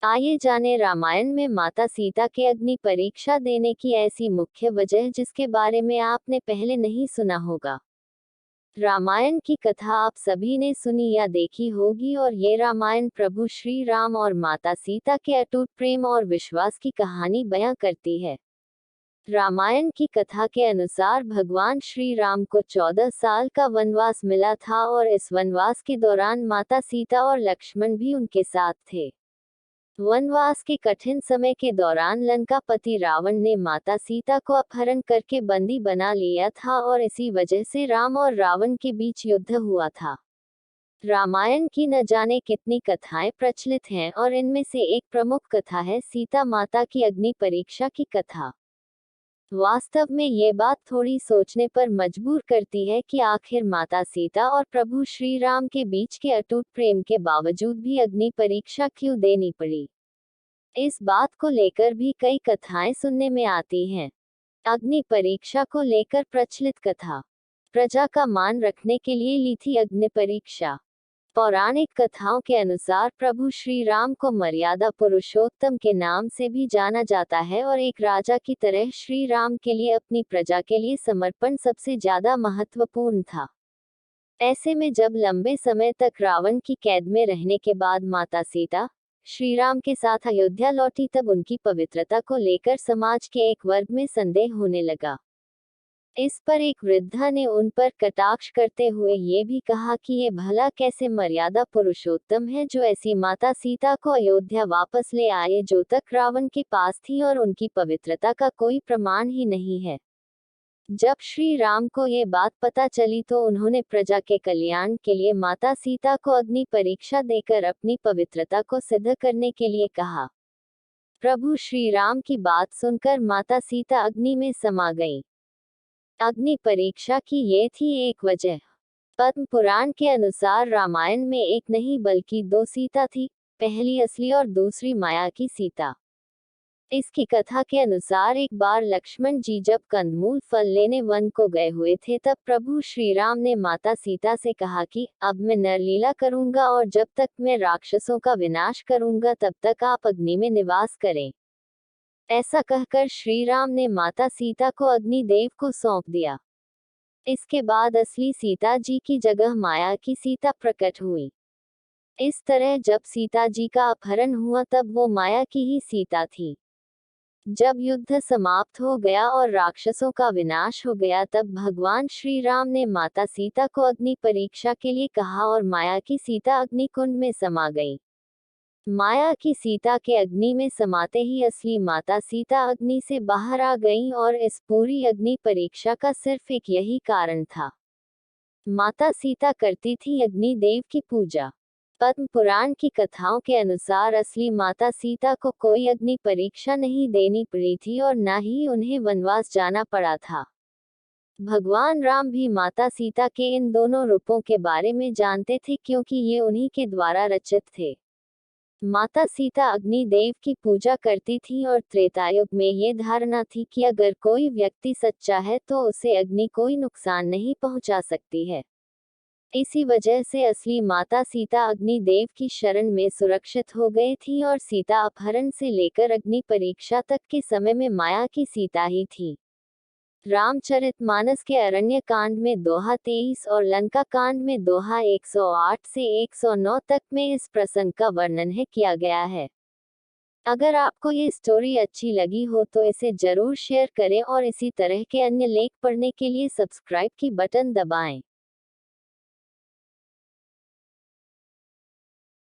आइए जाने रामायण में माता सीता के अग्नि परीक्षा देने की ऐसी मुख्य वजह जिसके बारे में आपने पहले नहीं सुना होगा। रामायण की कथा आप सभी ने सुनी या देखी होगी और ये रामायण प्रभु श्री राम और माता सीता के अटूट प्रेम और विश्वास की कहानी बयां करती है। रामायण की कथा के अनुसार भगवान श्री राम को 14 साल का वनवास मिला था और इस वनवास के दौरान माता सीता और लक्ष्मण भी उनके साथ थे। वनवास के कठिन समय के दौरान लंकापति रावण ने माता सीता को अपहरण करके बंदी बना लिया था और इसी वजह से राम और रावण के बीच युद्ध हुआ था। रामायण की न जाने कितनी कथाएं प्रचलित हैं और इनमें से एक प्रमुख कथा है सीता माता की अग्नि परीक्षा की कथा। वास्तव में ये बात थोड़ी सोचने पर मजबूर करती है कि आखिर माता सीता और प्रभु श्री राम के बीच के अटूट प्रेम के बावजूद भी अग्नि परीक्षा क्यों देनी पड़ी। इस बात को लेकर भी कई कथाएं सुनने में आती हैं। अग्नि परीक्षा को लेकर प्रचलित कथा। प्रजा का मान रखने के लिए ली थी अग्नि परीक्षा। पौराणिक कथाओं के अनुसार प्रभु श्री राम को मर्यादा पुरुषोत्तम के नाम से भी जाना जाता है और एक राजा की तरह श्री राम के लिए अपनी प्रजा के लिए समर्पण सबसे ज्यादा महत्वपूर्ण था। ऐसे में जब लंबे समय तक रावण की कैद में रहने के बाद माता सीता श्री राम के साथ अयोध्या लौटी तब उनकी पवित्रता को लेकर समाज के एक वर्ग में संदेह होने लगा। इस पर एक वृद्धा ने उन पर कटाक्ष करते हुए ये भी कहा कि ये भला कैसे मर्यादा पुरुषोत्तम है जो ऐसी माता सीता को अयोध्या वापस ले आए जो तक रावण के पास थी और उनकी पवित्रता का कोई प्रमाण ही नहीं है। जब श्री राम को ये बात पता चली तो उन्होंने प्रजा के कल्याण के लिए माता सीता को अग्नि परीक्षा देकर अपनी पवित्रता को सिद्ध करने के लिए कहा। प्रभु श्री राम की बात सुनकर माता सीता अग्नि में समा गईं। अग्नि परीक्षा की ये थी एक वजह। पद्म पुराण के अनुसार रामायण में एक नहीं बल्कि दो सीता थी, पहली असली और दूसरी माया की सीता। इसकी कथा के अनुसार एक बार लक्ष्मण जी जब कंदमूल फल लेने वन को गए हुए थे तब प्रभु श्री राम ने माता सीता से कहा कि अब मैं नरलीला करूंगा और जब तक मैं राक्षसों का विनाश करूंगा तब तक आप अग्नि में निवास करें। ऐसा कहकर श्री राम ने माता सीता को अग्निदेव को सौंप दिया। इसके बाद असली सीता जी की जगह माया की सीता प्रकट हुई। इस तरह जब सीता जी का अपहरण हुआ तब वो माया की ही सीता थी। जब युद्ध समाप्त हो गया और राक्षसों का विनाश हो गया तब भगवान श्री राम ने माता सीता को अग्नि परीक्षा के लिए कहा और माया की सीता अग्नि कुंड में समा गई। माया की सीता के अग्नि में समाते ही असली माता सीता अग्नि से बाहर आ गईं और इस पूरी अग्नि परीक्षा का सिर्फ एक यही कारण था। माता सीता करती थी अग्नि देव की पूजा। पद्म पुराण की कथाओं के अनुसार असली माता सीता को कोई अग्नि परीक्षा नहीं देनी पड़ी थी और न ही उन्हें वनवास जाना पड़ा था। भगवान राम भी माता सीता के इन दोनों रूपों के बारे में जानते थे क्योंकि ये उन्हीं के द्वारा रचित थे। माता सीता अग्नि देव की पूजा करती थी और त्रेतायुग में ये धारणा थी कि अगर कोई व्यक्ति सच्चा है तो उसे अग्नि कोई नुकसान नहीं पहुंचा सकती है। इसी वजह से असली माता सीता अग्नि देव की शरण में सुरक्षित हो गई थी और सीता अपहरण से लेकर अग्नि परीक्षा तक के समय में माया की सीता ही थी। रामचरितमानस के अरण्य कांड में दोहा 23 और लंका कांड में दोहा 108 से 109 तक में इस प्रसंग का वर्णन है किया गया है। अगर आपको ये स्टोरी अच्छी लगी हो तो इसे जरूर शेयर करें और इसी तरह के अन्य लेख पढ़ने के लिए सब्सक्राइब की बटन दबाएं।